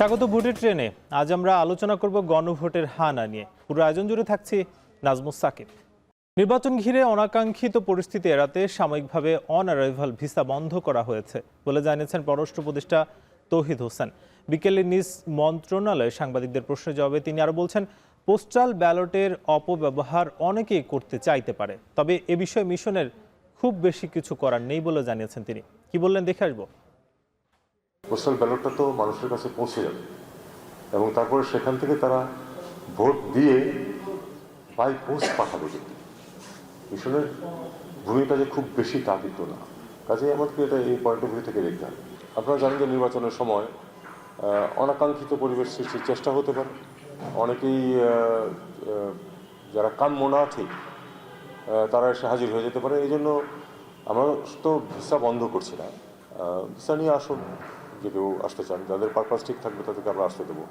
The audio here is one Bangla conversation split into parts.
স্বাগত ভোটের ট্রেনে। আজ আমরা আলোচনা করব গণভোটের হানা নিয়ে। পুরো আয়োজন জুড়ে থাকছি নাজমুস সাকিব। নির্বাচন ঘিরে অনাকাঙ্ক্ষিত পরিস্থিতি এড়াতে সাময়িকভাবে অন অ্যারাইভাল ভিসা বন্ধ করা হয়েছে বলে জানিয়েছেন পররাষ্ট্র উপদেষ্টা তৌহিদ হোসেন। বিকেলে নিজ মন্ত্রণালয়ে সাংবাদিকদের প্রশ্নের জবাবে তিনি আরো বলছেন, পোস্টাল ব্যালটের অপব্যবহার অনেকেই করতে চাইতে পারে, তবে এ বিষয়ে মিশনের খুব বেশি কিছু করার নেই বলে জানিয়েছেন তিনি। কি বললেন দেখে আসবো। পোস্টাল ব্যালটটা তো মানুষের কাছে পৌঁছে যাবে এবং তারপরে সেখান থেকে তারা ভোট দিয়ে বাই পোস্ট পাঠাবে। কিন্তু মিশনের ভূমিকা যে খুব বেশি তা কিন্তু না, কাজেই আমাদেরকে এটা এই পয়েন্ট অফ ভিউ থেকে দেখতে হবে। আপনারা জানেন যে নির্বাচনের সময় অনাকাঙ্ক্ষিত পরিবেশ সৃষ্টির চেষ্টা হতে পারে। অনেকেই যারা কাম্য না ঠিক তারা এসে হাজির হয়ে যেতে পারে। এই জন্য আমরা তো ভিসা বন্ধ করছি না, ভিসা নিয়ে আসুন, যে কেউ আসতে চান, যাদের পারপাস ঠিক থাকবে তাদেরকে আমরা আসতে দেবো।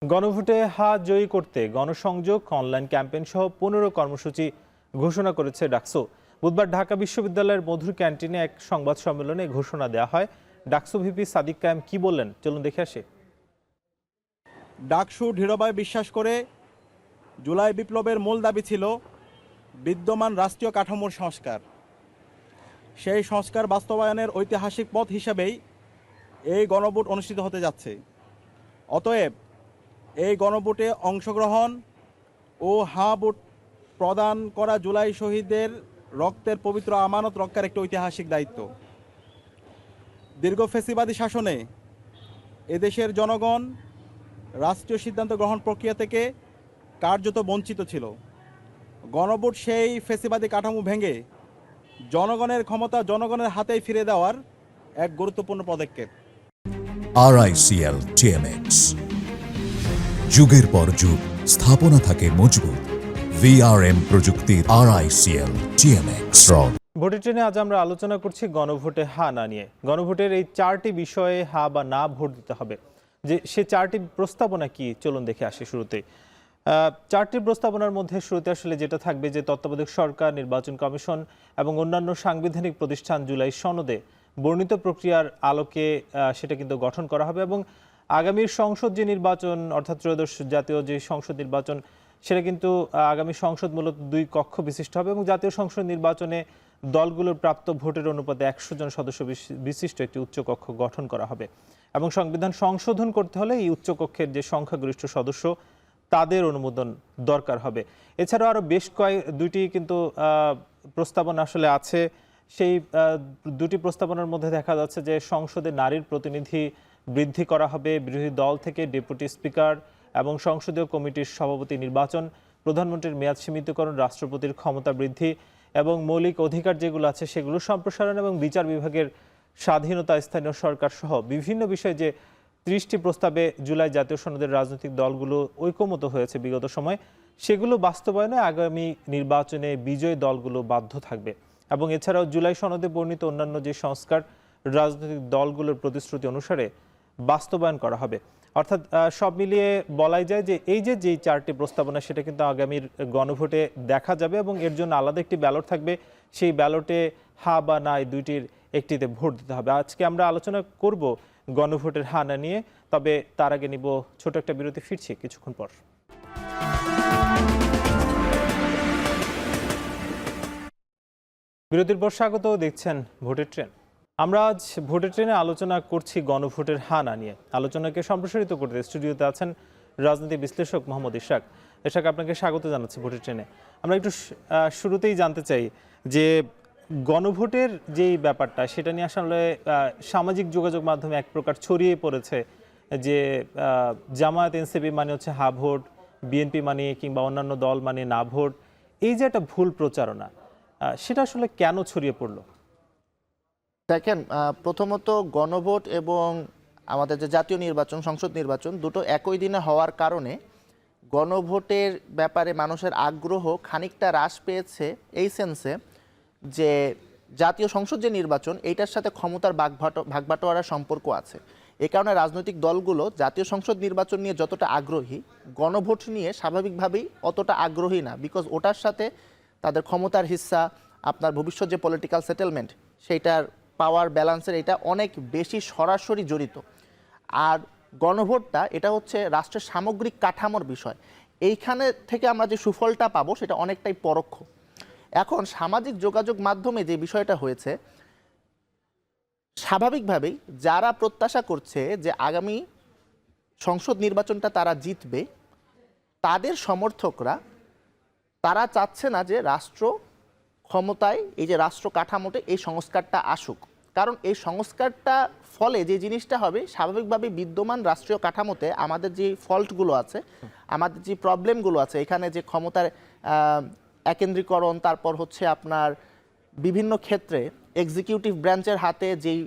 গণভোটে হা জয়ী করতে গণসংযোগ, অনলাইন ক্যাম্পেইন সহ 15 কর্মসূচি ঘোষণা করেছে ডাকসু। বুধবার ঢাকা বিশ্ববিদ্যালয়ের মধুর ক্যান্টিনে এক সংবাদ সম্মেলনে ঘোষণা দেওয়া হয়। ডাকসু ভিপি সাদিক কায়েম কি বললেন চলুন দেখে আসি। ডাকসু দৃঢ়ভাবে বিশ্বাস করে জুলাই বিপ্লবের মূল দাবি ছিল বিদ্যমান রাষ্ট্রীয় কাঠামোর সংস্কার। সেই সংস্কার বাস্তবায়নের ঐতিহাসিক পথ হিসাবেই এই গণভোট অনুষ্ঠিত হতে যাচ্ছে। অতএব এই গণভোটে অংশগ্রহণ ও হা ভোট প্রদান করা জুলাই শহীদদের রক্তের পবিত্র আমানত রক্ষার একটি ঐতিহাসিক দায়িত্ব। দীর্ঘ ফ্যাসিবাদী শাসনে এদেশের জনগণ রাষ্ট্রীয় সিদ্ধান্ত গ্রহণ প্রক্রিয়া থেকে কার্যত বঞ্চিত ছিল। গণভোট সেই ফ্যাসিবাদী কাঠামো ভেঙে জনগণের ক্ষমতা জনগণের হাতেই ফিরে দেওয়ার এক গুরুত্বপূর্ণ পদক্ষেপ। RICL TMX, যুগের পর যুগ স্থাপনা থাকে মজবুত। VRM প্রযুক্তির RICL TMX রড। ভোটের ট্রেনে আজ আমরা আলোচনা করছি গণভোটে হা না নিয়ে। গণভোটের এই 4টি বিষয়ে হা বা না ভোট দিতে হবে, যে সে 4টি প্রস্তাবনা কি চলুন দেখে আসি। শুরুতে 4টি প্রস্তাবনার মধ্যে শুরুতে আসলে যেটা থাকবে যে তত্ত্বাবধায়ক সরকার, নির্বাচন কমিশন এবং অন্যান্য সাংবিধানিক প্রতিষ্ঠান জুলাই সনদে বর্ণিত প্রক্রিয়ার আলোকে সেটা কিন্তু গঠন করা হবে এবং আগামীর সংসদ যে নির্বাচন অর্থাৎ ত্রয়োদশ জাতীয় যে সংসদ নির্বাচন সেটা কিন্তু আগামী সংসদ মূলত 2 কক্ষ বিশিষ্ট হবে এবং জাতীয় সংসদ নির্বাচনে দলগুলোর প্রাপ্ত ভোটের অনুপাতে 100 জন সদস্য বিশিষ্ট একটি উচ্চকক্ষ গঠন করা হবে এবং সংবিধান সংশোধন করতে হলে এই উচ্চকক্ষের যে সংখ্যাগরিষ্ঠ সদস্য তাদের অনুমোদন দরকার হবে। এছাড়াও আরও বেশ দুইটি কিন্তু প্রস্তাবনা আসলে আছে। সেই 2টি প্রস্তাবনার মধ্যে দেখা যাচ্ছে যে সংসদে নারীর প্রতিনিধি বৃদ্ধি করা হবে, বিরোধী দল থেকে ডেপুটি স্পিকার এবং সংসদীয় কমিটির সভাপতি নির্বাচন, প্রধানমন্ত্রীর মেয়াদ সীমিতকরণ, রাষ্ট্রপতির ক্ষমতা বৃদ্ধি এবং মৌলিক অধিকার যেগুলো আছে সেগুলো সম্প্রসারণ এবং বিচার বিভাগের স্বাধীনতা, স্থানীয় সরকার সহ বিভিন্ন বিষয়ে যে 30টি প্রস্তাবে জুলাই জাতীয় সনদের রাজনৈতিক দলগুলো ঐকমত্য হয়েছে বিগত সময়, সেগুলো বাস্তবায়নে আগামী নির্বাচনে বিজয়ী দলগুলো বাধ্য থাকবে এবং এছাড়াও জুলাই সনদে বর্ণিত অন্যান্য যে সংস্কার রাজনৈতিক দলগুলোর প্রতিশ্রুতি অনুসারে বাস্তবায়ন করা হবে। অর্থাৎ সব মিলিয়ে বলাই যায় যে এই যে 4টি প্রস্তাবনা সেটা কিন্তু আগামীর গণভোটে দেখা যাবে এবং এর জন্য আলাদা একটি ব্যালট থাকবে। সেই ব্যালটে হা বা না এই 2টির একটিতে ভোট দিতে হবে। আজকে আমরা আলোচনা করব গণভোটের হা না নিয়ে, তবে তার আগে নিব ছোট একটা বিরতি। ফিরছি কিছুক্ষণ পর। বিরতির পর স্বাগত, দেখছেন ভোটের ট্রেন। আমরা আজ ভোটের ট্রেনে আলোচনা করছি গণভোটের হা না নিয়ে। আলোচনাকে সম্প্রসারিত করতে স্টুডিওতে আছেন রাজনীতি বিশ্লেষক মোহাম্মদ ইশরাক। ইশরাক, আপনাকে স্বাগত জানাচ্ছি ভোটের ট্রেনে। আমরা একটু শুরুতেই জানতে চাই যে গণভোটের যেই ব্যাপারটা সেটা নিয়ে আসলে সামাজিক যোগাযোগ মাধ্যমে এক প্রকার ছড়িয়ে পড়েছে যে জামায়াত এনসিপি মানে হচ্ছে হা ভোট, বিএনপি মানে কিংবা অন্যান্য দল মানে না ভোট, এই যে একটা ভুল প্রচারণা সেটা আসলে কেন ছড়িয়ে পড়লো? দেখেন, প্রথমত গণভোট এবং আমাদের যে জাতীয় নির্বাচন, সংসদ নির্বাচন দুটো একই দিনে হওয়ার কারণে গণভোটের ব্যাপারে মানুষের আগ্রহ খানিকটা হ্রাস পেয়েছে এই সেন্সে যে জাতীয় সংসদ যে নির্বাচন এইটার সাথে ক্ষমতার ভাগবাটোয়ারার সম্পর্ক আছে। এ কারণে রাজনৈতিক দলগুলো জাতীয় সংসদ নির্বাচন নিয়ে যতটা আগ্রহী, গণভোট নিয়ে স্বাভাবিকভাবেই অতটা আগ্রহী না, বিকজ ওটার সাথে তাদের ক্ষমতার হিস্সা, আপনার ভবিষ্যৎ যে পলিটিক্যাল সেটেলমেন্ট সেইটার পাওয়ার ব্যালেন্সের এটা অনেক বেশি সরাসরি জড়িত। আর গণভোটটা এটা হচ্ছে রাষ্ট্রের সামগ্রিক কাঠামোর বিষয়। এইখানে থেকে আমরা যে সুফলটা পাবো সেটা অনেকটাই পরোক্ষ। এখন সামাজিক যোগাযোগ মাধ্যমে যে বিষয়টা হয়েছে, স্বাভাবিকভাবেই যারা প্রত্যাশা করছে যে আগামী সংসদ নির্বাচনটা তারা জিতবে, তাদের সমর্থকরা তারা চাচ্ছে না যে রাষ্ট্র ক্ষমতায়, এই যে রাষ্ট্র কাঠামোতে এই সংস্কারটা আসুক। কারণ এই সংস্কারটা ফলে যে জিনিসটা হবে, স্বাভাবিকভাবে বিদ্যমান রাষ্ট্রীয় কাঠামোতে আমাদের যে ফল্টগুলো আছে, আমাদের যে প্রবলেমগুলো আছে, এখানে যে ক্ষমতার একেন্দ্রীকরণ, তারপর হচ্ছে আপনার বিভিন্ন ক্ষেত্রে এক্সিকিউটিভ ব্রাঞ্চের হাতে যেই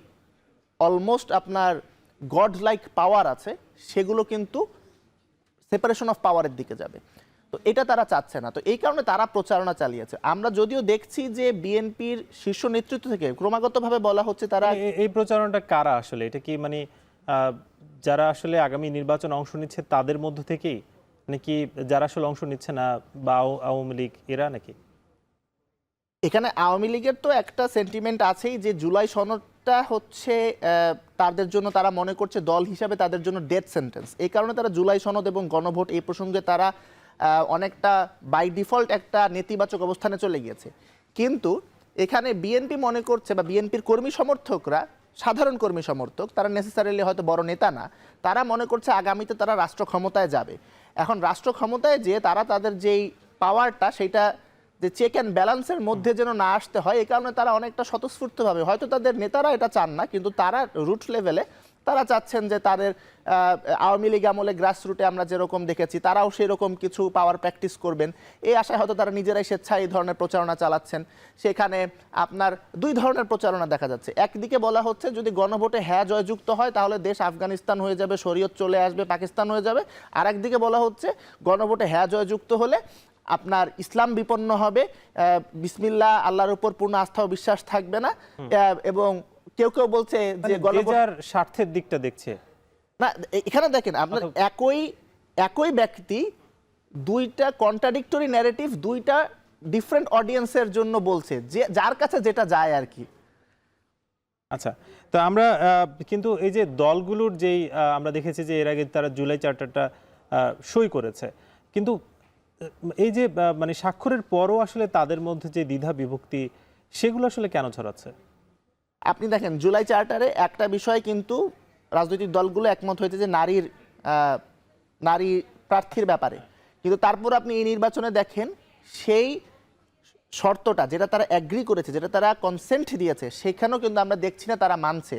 অলমোস্ট আপনার গড লাইক পাওয়ার আছে, সেগুলো কিন্তু সেপারেশন অফ পাওয়ারের দিকে যাবে। তো এটা তারা চাচ্ছে না। তো এই কারণে তারা প্রচারণা চালিয়েছে। আমরা যদিও দেখছি যে বিএনপির শীর্ষ নেতৃত্ব থেকে ক্রমাগতভাবে বলা হচ্ছে তারা এই প্রচারণাটা কারা আসলে, এটা কি মানে যারা আসলে আগামী নির্বাচন অংশ নিচ্ছে তাদের মধ্য থেকেই, নাকি যারা আসলে অংশ নিচ্ছে না বা আওয়ামী লীগ এরা নাকি? এখানে আওয়ামী লীগের তো একটা সেন্টিমেন্ট আছেই যে জুলাই সনদটা হচ্ছে তাদের জন্য, তারা মনে করছে দল হিসাবে তাদের জন্য ডেথ সেন্টেন্স। এই কারণে তারা জুলাই সনদ এবং গণভোট এই প্রসঙ্গে তারা অনেকটা বাই ডিফল্ট একটা নেতিবাচক অবস্থানে চলে গিয়েছে। কিন্তু এখানে বিএনপি মনে করছে, বা বিএনপির কর্মী সমর্থকরা, সাধারণ কর্মী সমর্থক, তারা নেসেসারিলি হয়তো বড় নেতা না, তারা মনে করছে আগামীতে তারা রাষ্ট্র ক্ষমতায় যাবে। এখন রাষ্ট্র ক্ষমতায় যে তারা তাদের যেই পাওয়ারটা, সেইটা যে চেক অ্যান্ড ব্যালেন্সের মধ্যে যেন না আসতে হয়, এই কারণে তারা অনেকটা স্বতঃস্ফূর্তভাবে, হয়তো তাদের নেতারা এটা চান না, কিন্তু তারা রুট লেভেলে তারা চাচ্ছেন যে তাদের আওয়ামী লীগ আমলে গ্রাস রুটে আমরা যেরকম দেখেছি, তারাও সেরকম কিছু পাওয়ার প্র্যাকটিস করবেন, এই আশায় হয়তো তারা নিজেরাই স্বেচ্ছায় এই ধরনের প্রচারণা চালাচ্ছেন। সেখানে আপনার দুই ধরনের প্রচারণা দেখা যাচ্ছে। একদিকে বলা হচ্ছে যদি গণভোটে হ্যাঁ জয়যুক্ত হয় তাহলে দেশ আফগানিস্তান হয়ে যাবে, শরীয়ত চলে আসবে, পাকিস্তান হয়ে যাবে। আর একদিকে বলা হচ্ছে গণভোটে হ্যাঁ জয়যুক্ত হলে আপনার ইসলাম বিপন্ন হবে, বিসমিল্লাহ, আল্লাহর উপর পূর্ণ আস্থা ও বিশ্বাস থাকবে না। এবং কেউ কেউ বলছে যে গণভোটের স্বার্থের দিকটা দেখছে না। এখানে দেখেন আপনার একই ব্যক্তি দুইটা কন্ট্রাডিক্টরি ন্যারেটিভ, দুইটা ডিফারেন্ট অডিয়েন্সের জন্য বলছে, যে যার কাছে যেটা যায় আর কি। আচ্ছা, তো আমরা কিন্তু এই যে দলগুলোর যেই আমরা দেখেছি যে এর আগে তারা জুলাই চার্টারটা সই করেছে, কিন্তু এই যে মানে স্বাক্ষরের পরও আসলে তাদের মধ্যে যে দ্বিধা বিভক্তি, সেগুলো আসলে কেন ছড়াচ্ছে? আপনি দেখেন জুলাই চার্টারে একটা বিষয় কিন্তু রাজনৈতিক দলগুলো একমত হয়েছে যে নারী প্রার্থীর ব্যাপারে, কিন্তু তারপর আপনি এই নির্বাচনে দেখেন সেই শর্তটা যেটা তারা অ্যাগ্রি করেছে, যেটা তারা কনসেন্ট দিয়েছে, সেখানেও কিন্তু আমরা দেখছি না তারা মানছে।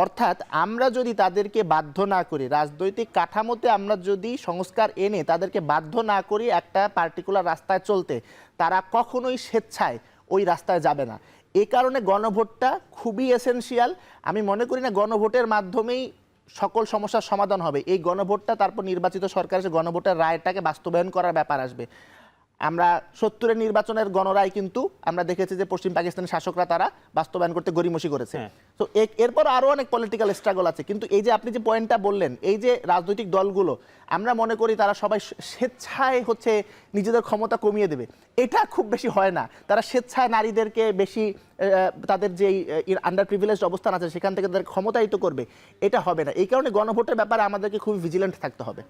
অর্থাৎ আমরা যদি তাদেরকে বাধ্য না করি, রাজনৈতিক কাঠামোতে আমরা যদি সংস্কার এনে তাদেরকে বাধ্য না করি একটা পার্টিকুলার রাস্তায় চলতে, তারা কখনোই স্বেচ্ছায় ওই রাস্তায় যাবে না। এই কারণে গণভোটটা খুবই এসেনশিয়াল। আমি মনে করি না গণভোটের মাধ্যমেই সকল সমস্যার সমাধান হবে। এই গণভোটটা তারপর নির্বাচিত সরকারের গণভোটের রায়টাকে বাস্তবায়ন করার ব্যাপার আসবে। আমরা ৭০-এর নির্বাচনের গণরায় কিন্তু আমরা দেখেছি যে পশ্চিম পাকিস্তানের শাসকরা তারা বাস্তবায়ন করতে গড়িমসি করেছে। তো এরপর আরও অনেক পলিটিক্যাল স্ট্রাগল আছে। কিন্তু এই যে আপনি যে পয়েন্টটা বললেন, এই যে রাজনৈতিক দলগুলো, আমরা মনে করি তারা সবাই স্বেচ্ছায় হচ্ছে নিজেদের ক্ষমতা কমিয়ে দেবে, এটা খুব বেশি হয় না। তারা স্বেচ্ছায় নারীদেরকে বেশি তাদের যেই আন্ডার প্রিভিলেজড অবস্থান আছে সেখান থেকে তাদের ক্ষমতায়িত করবে, এটা হবে না। এই কারণে গণভোটের ব্যাপারে আমাদেরকে খুবই ভিজিল্যান্ট থাকতে হবে।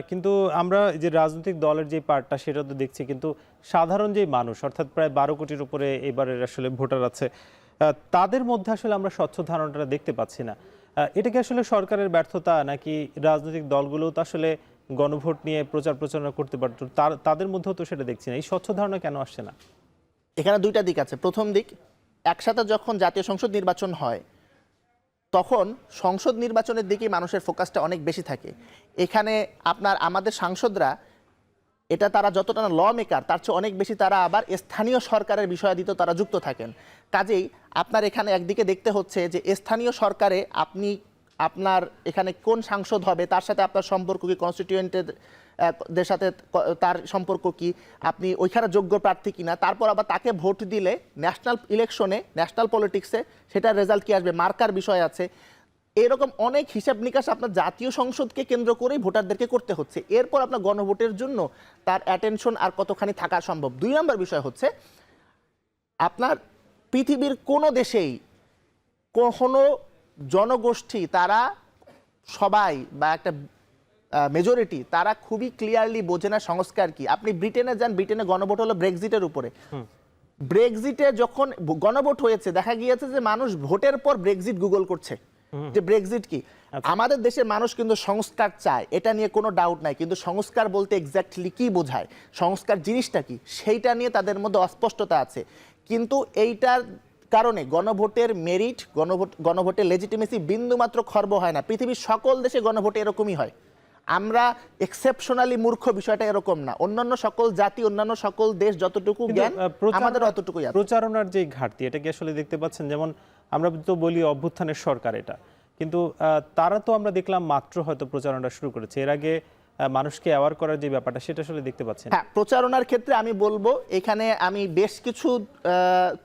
কিন্তু আমরা যে রাজনৈতিক দলের যে পার্টটা সেটা তো দেখছি, কিন্তু সাধারণ যে মানুষ, অর্থাৎ প্রায় ১২ কোটির উপরে এবারের আসলে ভোটার আছে, তাদের মধ্যে আসলে আমরা স্বচ্ছ ধারণাটা দেখতে পাচ্ছি না। এটা কি আসলে সরকারের ব্যর্থতা, নাকি রাজনৈতিক দলগুলো তো আসলে গণভোট নিয়ে প্রচারণা করতে পারত, তাদের মধ্যেও তো সেটা দেখছি না। এই স্বচ্ছ ধারণা কেন আসছে না? এখানে দুইটা দিক আছে। প্রথম দিক, একসাথে যখন জাতীয় সংসদ নির্বাচন হয় তখন সংসদ নির্বাচনের দিকেই মানুষের ফোকাসটা অনেক বেশি থাকে। এখানে আমাদের সাংসদরা, এটা তারা যতটা ল মেকার তার চেয়ে অনেক বেশি তারা আবার স্থানীয় সরকারের বিষয়াদিতেও তারা যুক্ত থাকেন। কাজেই আপনার এখানে একদিকে দেখতে হচ্ছে যে স্থানীয় সরকারে আপনার এখানে কোন সাংসদ হবে, তার সাথে আপনার সম্পর্ক কি, কনস্টিটিউয়েন্টদের সাথে তার সম্পর্ক কি, আপনি ওইখানে যোগ্য প্রার্থী কিনা, তারপর আবার তাকে ভোট দিলে ন্যাশনাল ইলেকশনে, ন্যাশনাল পলিটিক্সে সেটার রেজাল্ট কি আসবে, মার্কার বিষয় আছে। এরকম অনেক হিসাব নিকাশ আপনার জাতীয় সংসদকে কেন্দ্র করেই ভোটারদেরকে করতে হচ্ছে। এরপর আপনার গণভোটের জন্য তার অ্যাটেনশন আর কতখানি থাকা সম্ভব। ২ নম্বর বিষয় হচ্ছে, আপনার পৃথিবীর কোনো দেশেই কোনো জনগোষ্ঠী তারা সবাই বা একটা মেজরিটি তারা খুবই ক্লিয়ারলি বোঝে না সংস্কার কি। আপনি ব্রিটেনে যান, ব্রিটেনে গণভোট হলো ব্রেক্সিটের উপরে। ব্রেক্সিটে যখন গণভোট হয়েছে দেখা গিয়েছে যে মানুষ ভোটের পর ব্রেক্সিট গুগল করছে যে ব্রেক্সিট কি। আমাদের দেশের মানুষ কিন্তু সংস্কার চায়, এটা নিয়ে কোনো ডাউট নাই, কিন্তু সংস্কার বলতে এক্স্যাক্টলি কি বোঝায়, সংস্কার জিনিসটা কি, সেইটা নিয়ে তাদের মধ্যে অস্পষ্টতা আছে। কিন্তু এইটার কারণে গণভোটের মেরিট, গণভোটের লেজিটিমেসি বিন্দুমাত্র খর্ব হয় না। পৃথিবীর সকল দেশে গণভোটে এরকমই হয়। আমরা এক্সেপশনালি মূর্খ, বিষয়টা এরকম না। অন্যান্য সকল জাতি, অন্যান্য সকল দেশ যতটুকু জ্ঞান আমাদের অতটুকুই আছে। প্রচারণার যে ঘাটতি, এটা কি আসলে দেখতে পাচ্ছেন? যেমন আমরা তো বলি অভ্যুত্থানের সরকার এটা, কিন্তু তারা তো আমরা দেখলাম মাত্র হয়তো প্রচারণা শুরু করেছে। এর আগে মানুষকে অ্যাওয়ার করার যে ব্যাপারটা, সেটা আসলে দেখতে পাচ্ছেন? হ্যাঁ, প্রচারণার ক্ষেত্রে আমি বলবো এখানে আমি বেশ কিছু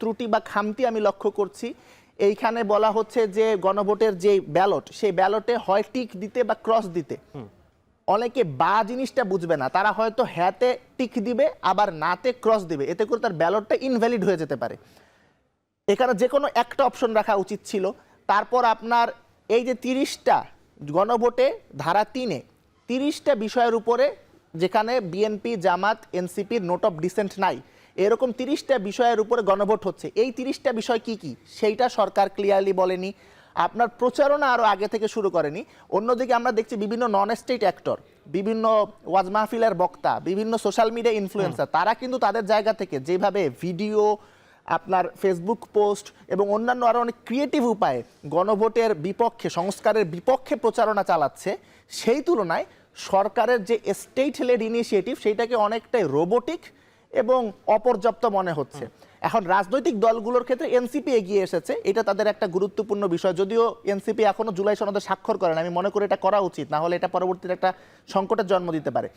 ত্রুটি বা খামতি আমি লক্ষ্য করছি। এইখানে বলা হচ্ছে যে গণভোটের যে ব্যালট, সেই ব্যালটে হয় টিক দিতে বা ক্রস দিতে। অনেকে বা জিনিসটা বুঝবে না, তারা হয়তো হ্যাঁতে টিক দিবে আবার নাতে ক্রস দিবে, এতে করে তার ব্যালটটা ইনভ্যালিড হয়ে যেতে পারে। এখানে যে কোনো একটা অপশন রাখা উচিত ছিল। তারপর আপনার এই যে 30টা গণভোটে ধারা 3-এ 30টা বিষয়ের উপরে, যেখানে বিএনপি, জামাত, এনসিপির নোট অফ ডিসেন্ট নাই, এরকম 30টা বিষয়ের উপরে গণভোট হচ্ছে। এই 30টা বিষয় কি কি সেইটা সরকার ক্লিয়ারলি বলেনি। আপনার প্রচারণা আরও আগে থেকে শুরু করেনি। অন্যদিকে আমরা দেখছি বিভিন্ন নন স্টেট অ্যাক্টর, বিভিন্ন ওয়াজ মাহফিলের বক্তা, বিভিন্ন সোশ্যাল মিডিয়া ইনফ্লুয়েন্সার, তারা কিন্তু তাদের জায়গা থেকে যেভাবে ভিডিও, আপনার ফেসবুক পোস্ট এবং অন্যান্য আরও অনেক ক্রিয়েটিভ উপায়ে গণভোটের বিপক্ষে, সংস্কারের বিপক্ষে প্রচারণা চালাচ্ছে, সেই তুলনায় সরকারের যে স্টেট লেড ইনিশিয়েটিভ সেইটাকে অনেকটাই রোবোটিক এবং অপর্যাপ্ত মনে হচ্ছে। এখন রাজনৈতিক দলগুলোর ক্ষেত্রে এনসিপি এগিয়ে এসেছে, এটা তাদের একটা গুরুত্বপূর্ণ বিষয়। যদিও এনসিপি এখনো জুলাই সনদে স্বাক্ষর করেন, আমি মনে করি এটা করা উচিত, না হলে এটা পরবর্তীতে একটা সংকটের জন্ম দিতে পারে।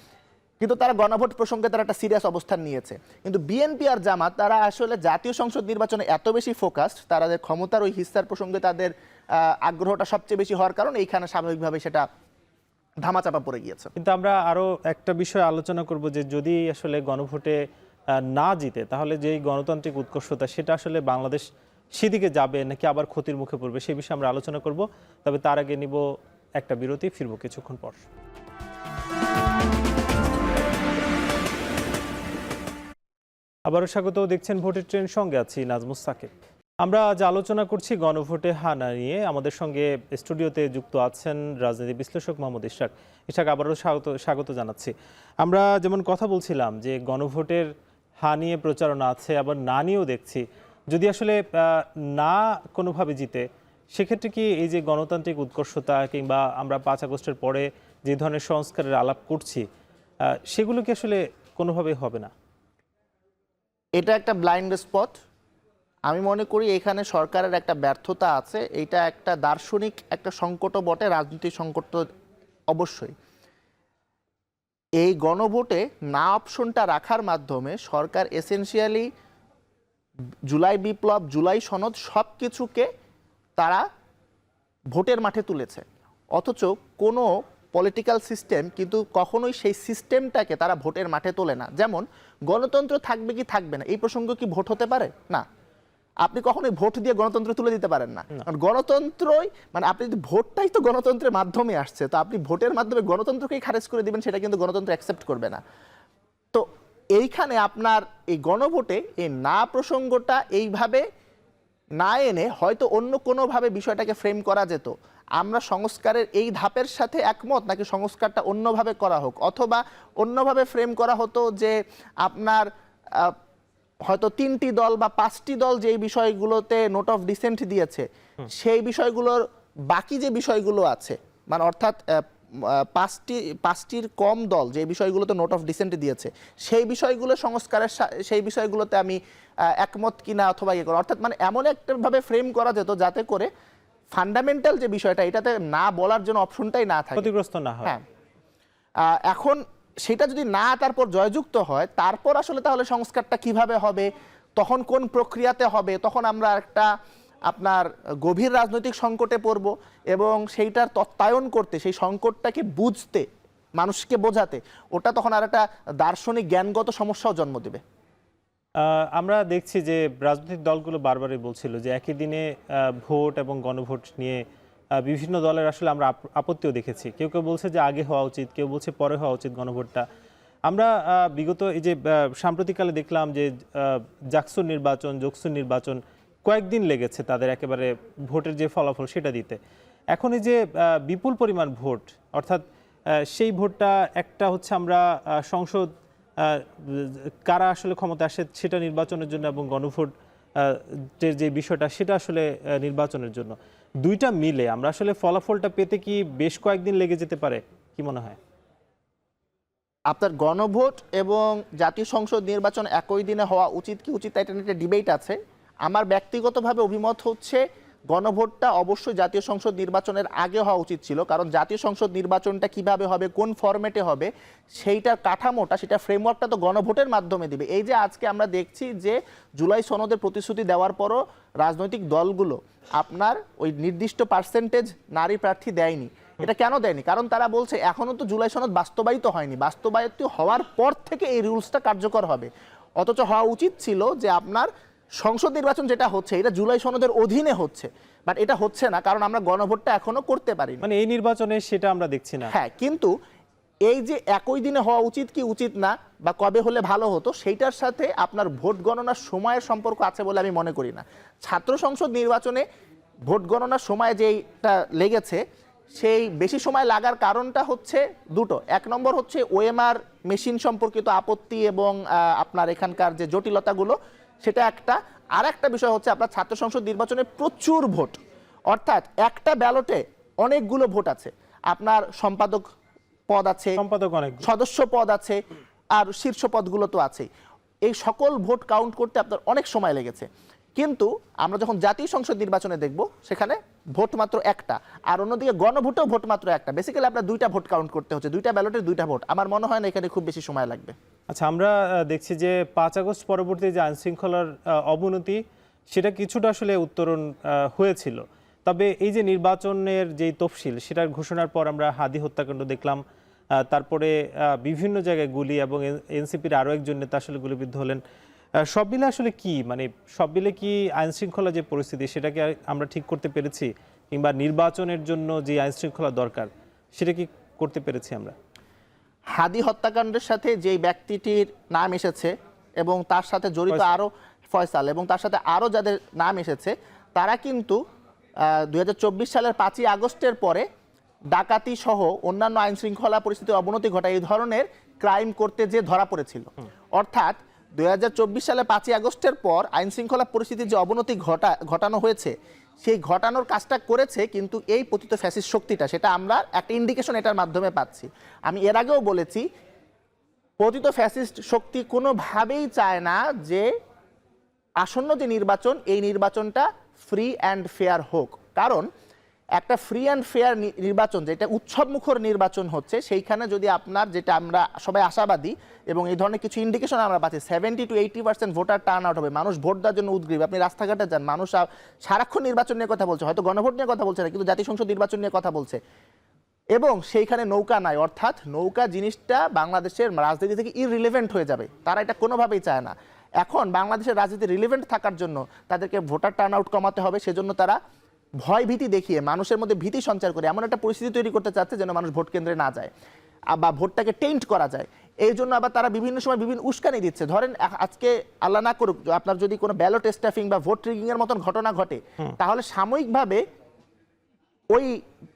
কিন্তু তারা গণভোট প্রসঙ্গে তারা একটা সিরিয়াস অবস্থান নিয়েছে। কিন্তু বিএনপি আর জামাত তারা আসলে জাতীয় সংসদ নির্বাচনে এত বেশি ফোকাসড, তাদের ক্ষমতার ওই হিস্সার প্রসঙ্গে তাদের আগ্রহটা সবচেয়ে বেশি হওয়ার কারণে এইখানে স্বাভাবিকভাবে সেটা ধামাচাপা পড়ে গিয়েছে। কিন্তু আমরা আরো একটা বিষয় আলোচনা করব, যে যদি আসলে গণভোটে না জিতে, তাহলে যে গণতান্ত্রিক উৎকর্ষতা, সেটা আসলে বাংলাদেশ সেদিকে যাবে নাকি আবার ক্ষতির মুখে পড়বে, সেই বিষয়ে আমরা আলোচনা করব। তবে তার আগে নিব একটা বিরতি, ফিরবো কিছুক্ষণ পর। আবারও স্বাগত, দেখছেন ভোটের ট্রেন, সঙ্গে আছি নাজমুস সাকিব। আমরা আজ আলোচনা করছি গণভোটে হানা নিয়ে। আমাদের সঙ্গে স্টুডিওতে যুক্ত আছেন রাজনীতি বিশ্লেষক মোহাম্মদ ইশরাক। ইশরাক, আবারও স্বাগত জানাচ্ছি। আমরা যেমন কথা বলছিলাম যে গণভোটের হা নিয়ে প্রচারণা আছে, আবার না নিয়েও দেখছি। যদি আসলে না কোনোভাবে জিতে, সেক্ষেত্রে কি এই যে গণতান্ত্রিক উৎকর্ষতা কিংবা আমরা 5 আগস্টের পরে যে ধরনের সংস্কারের আলাপ করছি, সেগুলো কি আসলে কোনোভাবেই হবে না? এটা একটা ব্লাইন্ড স্পট। আমি মনে করি এখানে সরকারের একটা ব্যর্থতা আছে। এটা একটা দার্শনিক একটা সংকটও বটে, রাজনৈতিক সংকট তো অবশ্যই। এই গণভোটে না অপশনটা রাখার মাধ্যমে সরকার এসেনশিয়ালি জুলাই বিপ্লব, জুলাই সনদ সব কিছুকে তারা ভোটের মাঠে তুলেছে। অথচ কোনো পলিটিক্যাল সিস্টেম কিন্তু কখনোই সেই সিস্টেমটাকে তারা ভোটের মাঠে তোলে না। যেমন গণতন্ত্র থাকবে কি থাকবে না, এই প্রসঙ্গ কি ভোট হতে পারে? না। আপনি কখনোই ভোট দিয়ে গণতন্ত্র তুলে দিতে পারেন না। কারণ গণতন্ত্রই মানে আপনি যদি ভোটটাই তো গণতন্ত্রের মাধ্যমে আসছে, তো আপনি ভোটের মাধ্যমে গণতন্ত্রকেই খারেজ করে দিবেন, সেটা কিন্তু গণতন্ত্র অ্যাকসেপ্ট করবে না। তো এইখানে আপনার এই গণভোটে এই না প্রসঙ্গটা এইভাবে না এনে হয়তো অন্য কোনোভাবে বিষয়টাকে ফ্রেম করা যেত। আমরা সংস্কারের এই ধাপের সাথে একমত, নাকি সংস্কারটা অন্যভাবে করা হোক, অথবা অন্যভাবে ফ্রেম করা হতো যে আপনার হয়তো 3টি দল বা 5টি দল যেই বিষয়গুলোতে নোট অফ ডিসেন্ট দিয়েছে, সেই বিষয়গুলোর বাকি যে বিষয়গুলো আছে, মানে অর্থাৎ 5টির কম দল যে বিষয়গুলোতে নোট অফ ডিসেন্ট দিয়েছে, সেই বিষয়গুলো সংস্কারের সেই বিষয়গুলোতে আমি একমত কিনা অথবা ইয়ে করা, অর্থাৎ মানে এমন একটাভাবে ফ্রেম করা যেত যাতে করে ফান্ডামেন্টাল যে বিষয়টা, এটাতে না বলার জন্য অপশনটাই না থাকে, ক্ষতিগ্রস্ত না হয়। হ্যাঁ, এখন সেটা যদি না তারপর জয়যুক্ত হয়, তারপর আসলে তাহলে সংস্কারটা কিভাবে হবে, তখন কোন প্রক্রিয়াতে হবে, তখন আমরা একটা আপনার গভীর রাজনৈতিক সংকটে পড়ব। এবং সেইটার তত্ত্বায়ন করতে, সেই সংকটটাকে বুঝতে, মানুষকে বোঝাতে, ওটা তখন আর একটা দার্শনিক জ্ঞানগত সমস্যাও জন্ম দেবে। আমরা দেখছি যে রাজনৈতিক দলগুলো বারবারই বলছিল যে একই দিনে ভোট এবং গণভোট নিয়ে বিভিন্ন দলের আসলে আমরা আপত্তিও দেখেছি। কেউ কেউ বলছে যে আগে হওয়া উচিত, কেউ বলছে পরে হওয়া উচিত গণভোটটা। আমরা বিগত এই যে সাম্প্রতিককালে দেখলাম যে জাকসুর নির্বাচন, জোকসুর নির্বাচন কয়েকদিন লেগেছে তাদের একেবারে ভোটের যে ফলাফল সেটা দিতে। এখন এই যে বিপুল পরিমাণ ভোট, অর্থাৎ সেই ভোটটা একটা হচ্ছে আমরা সংসদ কারা আসলে ক্ষমতা আসে সেটা নির্বাচনের জন্য, এবং গণভোট যে বিষয়টা সেটা আসলে নির্বাচনের জন্য, দুইটা মিলে আমরা আসলে ফলাফলটা পেতে কি বেশ কয়েকদিন লেগে যেতে পারে, কি মনে হয়? আপনার গণভোট এবং জাতীয় সংসদ নির্বাচন একই দিনে হওয়া উচিত কি উচিত এটা নিয়ে একটা ডিবেট আছে। আমার ব্যক্তিগতভাবে অভিমত হচ্ছে গণভোটটা অবশ্যই জাতীয় সংসদ নির্বাচনের আগে হওয়া উচিত ছিল, কারণ জাতীয় সংসদ নির্বাচনটা কিভাবে হবে, কোন ফরম্যাটে হবে, সেইটার কাঠামোটা, সেটা ফ্রেমওয়ার্কটা তো গণভোটের মাধ্যমে দিবে। এই যে আজকে আমরা দেখছি যে জুলাই সনদের প্রতিশ্রুতি দেওয়ার পরও রাজনৈতিক দলগুলো আপনার ওই নির্দিষ্ট পার্সেন্টেজ নারী প্রার্থী দেয়নি। এটা কেন দেয়নি? কারণ তারা বলছে এখনো তো জুলাই সনদ বাস্তবায়িত হয়নি, বাস্তবায়িত হওয়ার পর থেকে এই রুলসটা কার্যকর হবে। অথচ হওয়া উচিত ছিল যে আপনার সংসদ নির্বাচন যেটা হচ্ছে এটা জুলাই সনদের অধীনে হচ্ছে, বাট এটা হচ্ছে না, কারণ আমরা গণভোটটা এখনো করতে পারি না। মানে এই নির্বাচনে সেটা আমরা দেখছি না। হ্যাঁ, কিন্তু এই যে একই দিনে হওয়া উচিত কি উচিত না বা কবে হলে ভালো হতো, সেইটার সাথে আপনার ভোট গণনার সময়ের সম্পর্ক আছে বলে আমি মনে করি না। ছাত্র সংসদ নির্বাচনে ভোট গণনার সময় যেটা লেগেছে সেই বেশি সময় লাগার কারণটা হচ্ছে দুটো। এক নম্বর হচ্ছে ওএমআর মেশিন সম্পর্কিত আপত্তি এবং আপনার এখানকার যে জটিলতাগুলো, সেটা একটা। আর একটা বিষয় হচ্ছে আপনার ছাত্র সংসদ নির্বাচনে প্রচুর ভোট, অর্থাৎ একটা ব্যালটে অনেকগুলো ভোট আছে। আপনার সম্পাদক পদ আছে, সম্পাদক অনেক, সদস্য পদ আছে, আর শীর্ষ পদগুলো তো আছে। এই সকল ভোট কাউন্ট করতে আপনার অনেক সময় লেগেছে। কিন্তু আমরা যখন জাতীয় সংসদ নির্বাচনে দেখব সেখানে ভোট মাত্র একটা, আর অন্যদিকে গণভোটেও ভোট মাত্র একটা। বেসিক্যালি আপনার দুইটা ভোট কাউন্ট করতে হচ্ছে, দুইটা ব্যালটের দুইটা ভোট। আমার মনে হয় না এখানে খুব বেশি সময় লাগবে। আচ্ছা, আমরা দেখছি যে 5 আগস্ট পরবর্তী যে আইনশৃঙ্খলার অবনতি সেটা কিছুটা আসলে উত্তরণ হয়েছিল। তবে এই যে নির্বাচনের যেই তফসিল সেটার ঘোষণার পর আমরা হাদি হত্যাকাণ্ড দেখলাম, তারপরে বিভিন্ন জায়গায় গুলি, এবং এনসিপির আরও একজন নেতা আসলে গুলিবিদ্ধ হলেন। সব মিলে আসলে কি, মানে সব মিলে কি আইনশৃঙ্খলা যে পরিস্থিতি সেটাকে আমরা ঠিক করতে পেরেছি, কিংবা নির্বাচনের জন্য যে আইনশৃঙ্খলা দরকার সেটা কি করতে পেরেছি আমরা? হাদি হত্যাকাণ্ডের সাথে যেই ব্যক্তিটির নাম এসেছে এবং তার সাথে জড়িত আরও ফয়সাল এবং তার সাথে আরও যাদের নাম এসেছে, তারা কিন্তু 2024 সালের 5ই আগস্টের পরে ডাকাতি সহ অন্যান্য আইন শৃঙ্খলা পরিস্থিতির অবনতি ঘটায় এই ধরনের ক্রাইম করতে যে ধরা পড়েছিল। অর্থাৎ 2024 সালে 5ই আগস্টের পর আইন শৃঙ্খলা পরিস্থিতির যে অবনতি ঘটানো হয়েছে, সেই ঘটানোর কাজটা করেছে কিন্তু এই পতিত ফ্যাসিস্ট শক্তিটা, সেটা আমরা একটা ইন্ডিকেশন এটার মাধ্যমে পাচ্ছি। আমি এর আগেও বলেছি, পতিত ফ্যাসিস্ট শক্তি কোনোভাবেই চায় না যে আসন্ন যে নির্বাচন, এই নির্বাচনটা ফ্রি অ্যান্ড ফেয়ার হোক। কারণ একটা ফ্রি অ্যান্ড ফেয়ার নির্বাচন, যেটা উৎসবমুখর নির্বাচন হচ্ছে, সেইখানে যদি আপনার, যেটা আমরা সবাই আশাবাদী এবং এই ধরনের কিছু ইন্ডিকেশন আমরা পাচ্ছি, 70 to 80% ভোটার টার্ন আউট হবে, মানুষ ভোট দেওয়ার জন্য উদ্গ্রীব। আপনি রাস্তাঘাটে যান, মানুষ সারাক্ষণ নির্বাচন নিয়ে কথা বলছে, হয়তো গণভোট নিয়ে কথা বলছে না, কিন্তু জাতীয় সংসদ নির্বাচন নিয়ে কথা বলছে। এবং সেইখানে নৌকা নাই, অর্থাৎ নৌকা জিনিসটা বাংলাদেশের রাজনীতি থেকে ইররিলেভেন্ট হয়ে যাবে। তারা এটা কোনোভাবেই চায় না। এখন বাংলাদেশের রাজনীতি রিলেভেন্ট থাকার জন্য তাদেরকে ভোটার টার্ন আউট কমাতে হবে। সেজন্য তারা ভয় ভীতি দেখিয়ে মানুষের মধ্যে ভীতি সঞ্চার করে এমন একটা পরিস্থিতি তৈরি করতে চাচ্ছে যেন মানুষ ভোট কেন্দ্রে না যায় বা ভোটটাকে টেন্ট করা যায়। এই জন্য আবার তারা বিভিন্ন সময় বিভিন্ন উস্কানি দিচ্ছে। ধরেন আজকে আল্লাহ না করুক আপনার যদি কোনো ব্যালট স্টাফিং বা ভোট রিগিং এর মতন ঘটনা ঘটে, তাহলে সাময়িকভাবে ওই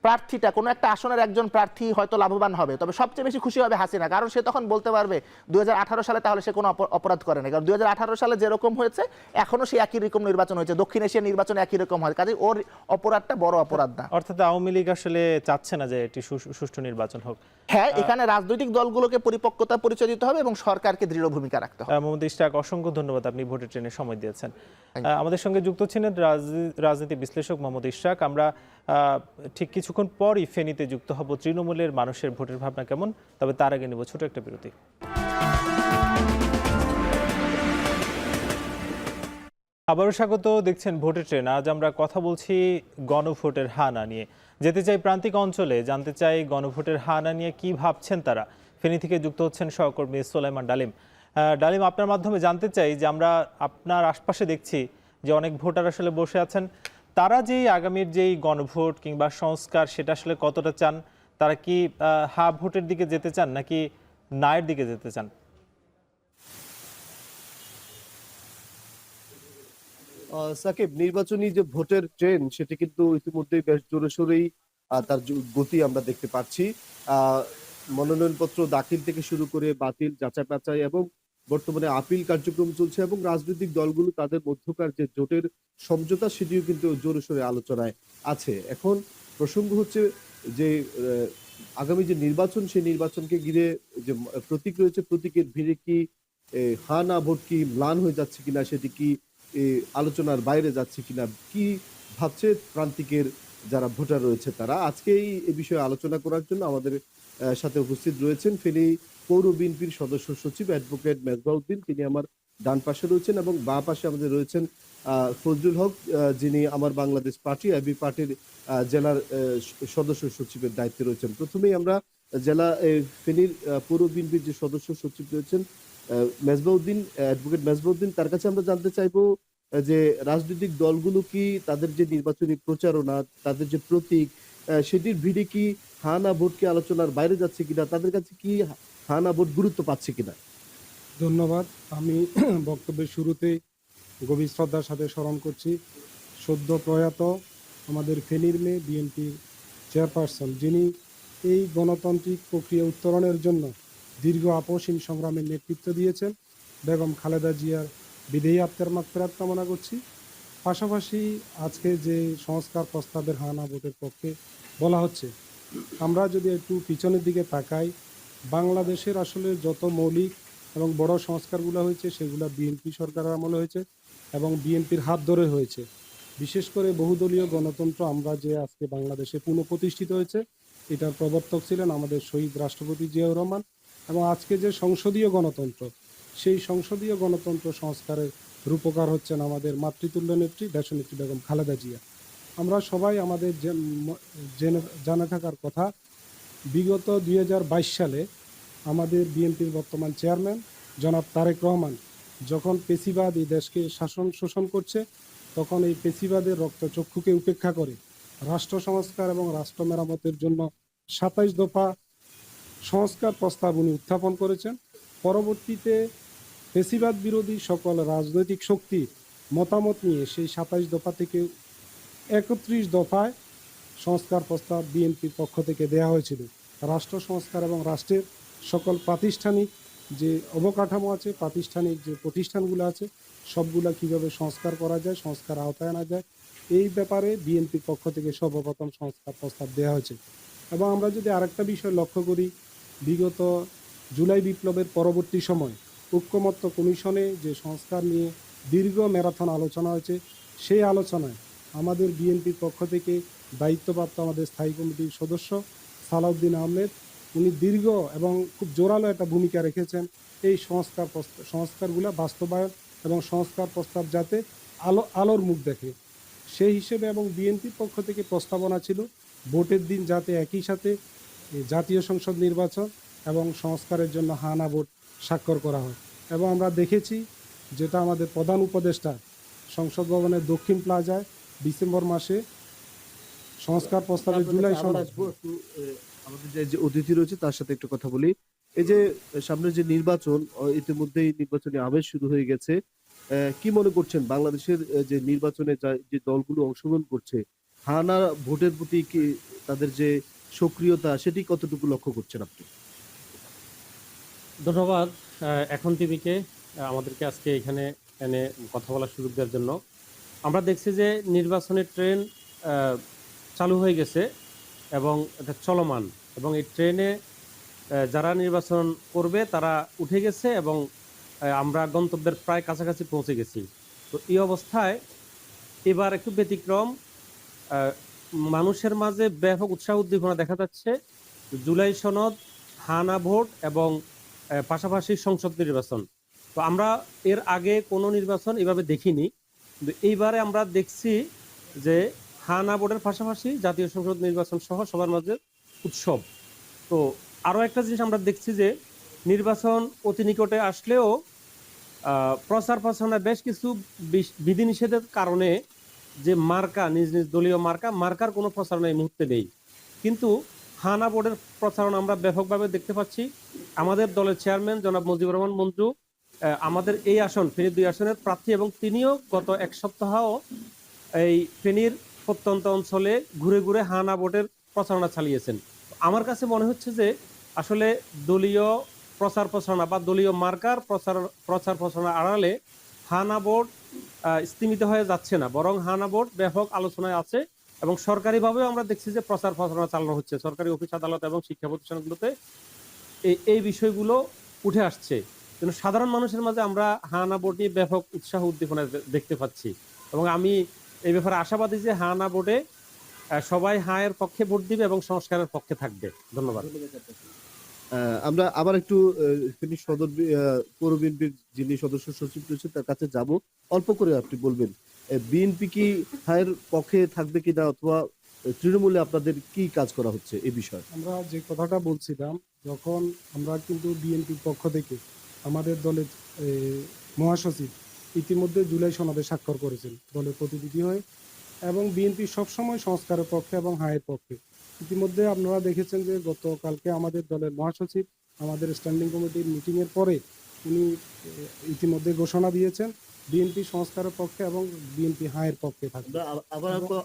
প্রার্থীটা, কোনো একটা আসনের একজন প্রার্থী হয়তো লাভবান হবে, তবে সবচেয়ে বেশি খুশি হবে হাসিনা। কারণ সে তখন বলতে পারবে 2018 সালে তাহলে সে কোনো অপরাধ করে না, কারণ 2018 সালে যেরকম হয়েছে এখনো সে একই রকম নির্বাচন হয়েছে, দক্ষিণ এশিয়ার নির্বাচন একই রকম হয়, কাজে ওর অপরাধটা বড় অপরাধ না। অর্থাৎ আওয়ামী লীগ আসলে চাচ্ছে না যে এটি সুষ্ঠু নির্বাচন হোক। হ্যাঁ, এখানে রাজনৈতিক দলগুলোকে পরিপক্কতা পরিচয় দিতে হবে এবং সরকারকে দৃঢ় ভূমিকা রাখতে হবে। মোহাম্মদ ইশরাক, অসংখ্য ধন্যবাদ, আপনি ভোটের ট্রেনে সময় দিয়েছেন। আমাদের সঙ্গে যুক্ত ছিলেন রাজনীতি বিশ্লেষক মোহাম্মদ ইশরাক। আমরা ঠিক কিছুক্ষণ পরই ফেনীতে যুক্ত হব তৃণমূলের মানুষের ভোটের ভাবনা কেমন, তবে তার আগে নেব ছোট একটা বিরতি। আবারও স্বাগত, দেখছেন ভোটের ট্রেন। আজ আমরা কথা বলছি গণভোটের হা না নিয়ে। যেতে চাই প্রান্তিক অঞ্চলে, জানতে চাই গণভোটের হা না নিয়ে কি ভাবছেন তারা। ফেনী থেকে যুক্ত হচ্ছেন সহকর্মী সোলাইমান ডালিম। ডালিম, আপনার মাধ্যমে জানতে চাই যে আমরা আপনার আশপাশে দেখছি যে অনেক ভোটার আসলে বসে আছেন, তারা যেই আগামীর যেই গণভোট কিংবা সংস্কার সেটা আসলে কতটা চান? তারা কি হা ভোটের দিকে যেতে চান নাকি নায়ের দিকে যেতে চান? সাকিব, নির্বাচনী যে ভোটের ট্রেন্ড সেটি কিন্তু ইতিমধ্যেই বেশ জোরে সোরেই তার গতি আমরা দেখতে পাচ্ছি। আহ, মনোনয়নপত্র দাখিল থেকে শুরু করে বাতিল, যাচাই বাছাই এবং বর্তমানে আপিল কার্যক্রম চলছে এবং রাজনৈতিক দলগুলো তাদের মধ্যকার যে জোটের সমঝোতা সেটিও কিন্তু জোরে সোরে আলোচনায় আছে। এখন প্রসঙ্গ হচ্ছে যে আগামী যে নির্বাচন, সেই নির্বাচনকে ঘিরে যে প্রতীক রয়েছে, প্রতীকের ভিড়ে কি হা না ভোট কি ম্লান হয়ে যাচ্ছে কিনা, সেটি কি আলোচনার বাইরে যাচ্ছে কিনা, কি ভাবছে প্রান্তিকের যারা ভোটার রয়েছে তারা। আজকেই এই বিষয়ে আলোচনা করার জন্য আমাদের সাথে উপস্থিত রয়েছেন ফেনী পৌর বিএনপির সদস্য সচিব অ্যাডভোকেট মেজবাউদ্দিন, তিনি আমার ডান পাশে রয়েছেন, এবং বাঁ পাশে আমাদের রয়েছেন ফজলুল হক, যিনি আমার বাংলাদেশ পার্টি এবি পার্টির জেলার সদস্য সচিবের দায়িত্বে রয়েছেন। প্রথমেই আমরা জেলা ফেনীর পৌর বিএনপির যে সদস্য সচিব রয়েছেন মেজবাউদ্দিন, অ্যাডভোকেট মেজবাউদ্দিন, তার কাছে আমরা জানতে চাইবো যে রাজনৈতিক দলগুলো কি তাদের যে নির্বাচনী প্রচারণা, তাদের যে প্রতীক, সেটির ভিড়ে কি হা না ভোট কি আলোচনার বাইরে যাচ্ছে কিনা, তাদের কাছে কি হা না ভোট গুরুত্ব পাচ্ছে কিনা? ধন্যবাদ। আমি বক্তব্যের শুরুতে গভীর শ্রদ্ধার সাথে স্মরণ করছি সদ্য প্রয়াত আমাদের ফেনীর মেয়ে বিএনপির চেয়ারপারসন, যিনি এই গণতান্ত্রিক প্রক্রিয়া উত্তরণের জন্য দীর্ঘ আপসহীন সংগ্রামের নেতৃত্ব দিয়েছেন, বেগম খালেদা জিয়ার বিদেয়ী আত্মার মাগফিরাত কামনা করছি। পাশাপাশি আজকে যে সংস্কার প্রস্তাবের হানা ভোটের পক্ষে বলা হচ্ছে, আমরা যদি একটু পিছনের দিকে তাকাই, বাংলাদেশের আসলে যত মৌলিক এবং বড় সংস্কারগুলো হয়েছে সেগুলো বিএনপি সরকারের আমলে হয়েছে এবং বিএনপির হাত ধরে হয়েছে। বিশেষ করে বহুদলীয় গণতন্ত্র আমরা যে আজকে বাংলাদেশে পুনঃপ্রতিষ্ঠিত হয়েছে, এটার প্রবর্তক ছিলেন আমাদের শহীদ রাষ্ট্রপতি জিয়াউর রহমান। এবং আজকে যে সংসদীয় গণতন্ত্র, সেই সংসদীয় গণতন্ত্র সংস্কারের রূপকার হচ্ছেন আমাদের মাতৃতুল্য নেত্রী দেশনেত্রী বেগম খালেদা জিয়া। আমরা সবাই আমাদের জানা থাকার কথা, বিগত 2022 সালে আমাদের বিএনপির বর্তমান চেয়ারম্যান জনাব তারেক রহমান যখন পেশিবাদ এই দেশকে শাসন শোষণ করছে, তখন এই পেশিবাদের রক্তচক্ষুকে উপেক্ষা করে রাষ্ট্র সংস্কার এবং রাষ্ট্র মেরামতের জন্য 27 দফা সংস্কার প্রস্তাব উনি উত্থাপন করেছেন। পরবর্তীতে পেশিবাদ বিরোধী সকল রাজনৈতিক শক্তির মতামত নিয়ে সেই 27 দফা থেকে 31 দফায় সংস্কার প্রস্তাব বিএনপির পক্ষ থেকে দেওয়া হয়েছিল। রাষ্ট্র সংস্কার এবং রাষ্ট্রের সকল প্রাতিষ্ঠানিক যে অবকাঠামো আছে, প্রাতিষ্ঠানিক যে প্রতিষ্ঠানগুলো আছে, সবগুলা কিভাবে সংস্কার করা যায়, সংস্কার আওতায় আনা যায়, এই ব্যাপারে বিএনপির পক্ষ থেকে সর্বপ্রথম সংস্কার প্রস্তাব দেওয়া হয়েছে। এবং আমরা যদি আরেকটা বিষয় লক্ষ্য করি, বিগত জুলাই বিপ্লবের পরবর্তী সময় ঐক্যমত্য কমিশনে যে সংস্কার নিয়ে দীর্ঘ ম্যারাথন আলোচনা হয়েছে, সেই আলোচনায় আমাদের বিএনপির পক্ষ থেকে দায়িত্বপ্রাপ্ত আমাদের স্থায়ী কমিটির সদস্য সালাউদ্দিন আহমেদ, উনি দীর্ঘ এবং খুব জোরালো একটা ভূমিকা রেখেছেন এই সংস্কারগুলো বাস্তবায়ন এবং সংস্কার প্রস্তাব যাতে আলোর মুখ দেখে সেই হিসেবে। এবং বিএনপির পক্ষ থেকে প্রস্তাবনা ছিল ভোটের দিন যাতে একই সাথে জাতীয় সংসদ নির্বাচন এবং সংস্কারের জন্য হানা ভোট স্বাক্ষর করা হয়। এবং আমরা দেখেছি যেটা আমাদের প্রধান উপদেষ্টা সংসদ ভবনের দক্ষিণ প্লাজায় ডিসেম্বর মাসে সংস্কার প্রস্তাবের জুলাই আমাদের যে অতিথি রয়েছে তার সাথে একটু কথা বলি। এই যে সামনে যে নির্বাচন, ইতিমধ্যেই নির্বাচনী আবেশ শুরু হয়ে গেছে, কি মনে করছেন বাংলাদেশের যে নির্বাচনে যে দলগুলো অংশগ্রহণ করছে, হানা ভোটের প্রতি কি তাদের যে সক্রিয়তা সেটি কতটুকু লক্ষ্য করছেন আপনি? ধন্যবাদ এখন টিভিকে আমাদেরকে আজকে এখানে এনে কথা বলার সুযোগ দেওয়ার জন্য। আমরা দেখছি যে নির্বাচনের ট্রেন চালু হয়ে গেছে এবং এটা চলমান, এবং এই ট্রেনে যারা নির্বাচন করবে তারা উঠে গেছে এবং আমরা গন্তব্যের প্রায় কাছাকাছি পৌঁছে গেছি। তো এই অবস্থায় এবার একটু ব্যতিক্রম, মানুষের মাঝে ব্যাপক উৎসাহ উদ্দীপনা দেখা যাচ্ছে। জুলাই সনদ, হানা ভোট এবং পাশাপাশি সংসদ নির্বাচন। তো আমরা এর আগে কোনো নির্বাচন এভাবে দেখিনি, কিন্তু এইবারে আমরা দেখছি যে হানা ভোটের পাশাপাশি জাতীয় সংসদ নির্বাচন সহ সবার মাঝে উৎসব। তো আরও একটা জিনিস আমরা দেখছি যে নির্বাচন অতি নিকটে আসলেও প্রচার প্রচারণায় বেশ কিছু বিধিনিষেধের কারণে যে মার্কা, নিজ নিজ দলীয় মার্কার কোনো প্রচারণা এই মুহূর্তে নেই। কিন্তু হানা ভোটের প্রচারণা আমরা ব্যাপকভাবে দেখতে পাচ্ছি। আমাদের দলের চেয়ারম্যান জনাব মুজিবুর রহমান মঞ্জু আমাদের এই আসন, ফেনীর 2 আসনের প্রার্থী, এবং তিনিও গত 1 সপ্তাহ এই ফেনীর প্রত্যন্ত অঞ্চলে ঘুরে ঘুরে হানা ভোটের প্রচারণা চালিয়েছেন। আমার কাছে মনে হচ্ছে যে আসলে দলীয় প্রচার প্রচারণা বা দলীয় মার্কার প্রচার প্রচারণা আড়ালে হানা ভোট স্তীমিত হয়ে যাচ্ছে না, বরং হানা ভোট ব্যাপক আলোচনায় আছে এবং সরকারিভাবেও আমরা দেখছি যে প্রচার প্রচারণা চালানো হচ্ছে। সরকারি অফিস আদালত এবং শিক্ষা প্রতিষ্ঠানগুলোতে এই বিষয়গুলো উঠে আসছে। কিন্তু সাধারণ মানুষের মাঝে আমরা হানা ভোট নিয়ে ব্যাপক উৎসাহ উদ্দীপনা দেখতে পাচ্ছি এবং আমি এই ব্যাপারে আশাবাদী যে হানা ভোটে সবাই হায়ের পক্ষে ভোট দিবে এবং সংস্কারের পক্ষে থাকবে। ধন্যবাদ। আমরা আবার একটু ফেনী সদর পৌর বিএনপির যিনি সদস্য সচিব রয়েছেন তার কাছে যাব। অল্প করে আপনি বলবেন, বিএনপি কি হায়ের পক্ষে থাকবে কিনা, অথবা তৃণমূলে আপনাদের কি কাজ করা হচ্ছে এই বিষয়ে? আমরা যে কথাটা বলছিলাম, যখন আমরা কিন্তু বিএনপির পক্ষ থেকে আমাদের দলের মহাসচিব ইতিমধ্যে জুলাই সনদে স্বাক্ষর করেছেন দলের প্রতিনিধি হয়ে, এবং বিএনপি সবসময় সংস্কারের পক্ষে এবং হায়ের পক্ষে। ইতিমধ্যে আপনারা দেখেছেন যে গতকালকে আমাদের দলের মহাসচিব আমাদের স্ট্যান্ডিং কমিটির মিটিংয়ের পরে উনি ইতিমধ্যে ঘোষণা দিয়েছেন বিএনপি সংস্কারের পক্ষে এবং বিএনপি হায়ের পক্ষে থাকবে।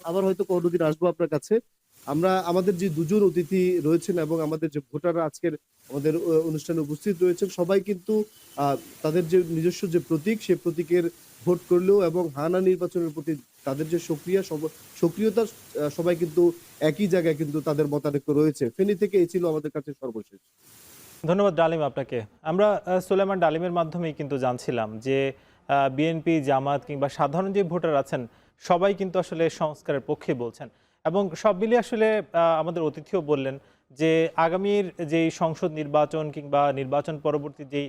আবার হয়তো কোনোদিন আসবো আপনার কাছে। আমরা আমাদের যে দুজন অতিথি রয়েছেন এবং আমাদের যে ভোটাররা আজকের আমাদের অনুষ্ঠানে উপস্থিত রয়েছেন, সবাই কিন্তু তাদের যে নিজস্ব যে প্রতীক, সেই প্রতীকের ভোট করলেও এবং হানা নির্বাচনের প্রতি তাদের যে সক্রিয়তা, সবাই কিন্তু একই জায়গায় কিন্তু তাদের মতানৈক্য রয়েছে। ফেনী থেকে এই ছিল আমাদের কাছে সর্বশেষ। ধন্যবাদ ডালিম আপনাকে। আমরা সুলাইমান ডালিমের মাধ্যমেই কিন্তু জানছিলাম যে বিএনপি, জামাত কিংবা সাধারণ যে ভোটার আছেন সবাই কিন্তু আসলে সংস্কারের পক্ষে বলছেন, এবং সব মিলিয়ে আসলে আমাদের অতিথিও বললেন যে আগামীর যেই সংসদ নির্বাচন কিংবা নির্বাচন পরবর্তী যেই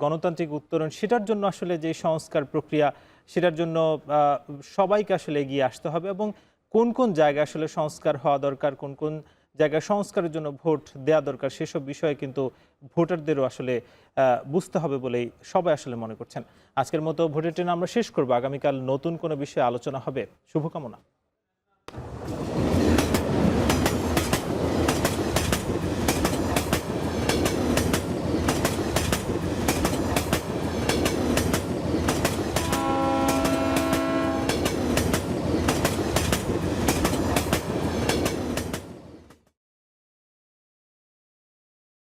গণতান্ত্রিক উত্তরণ, সেটার জন্য আসলে যে সংস্কার প্রক্রিয়া, সেটার জন্য সবাইকে আসলে এগিয়ে আসতে হবে, এবং কোন কোন জায়গায় আসলে সংস্কার হওয়া দরকার, কোন কোন জায়গায় সংস্কারের জন্য ভোট দেওয়া দরকার, সেসব বিষয়ে কিন্তু ভোটারদেরও আসলে বুঝতে হবে বলেই সবাই আসলে মনে করছেন। আজকের মতো ভোটের ট্রেন আমরা শেষ করবো। আগামীকাল নতুন কোনো বিষয়ে আলোচনা হবে। শুভকামনা।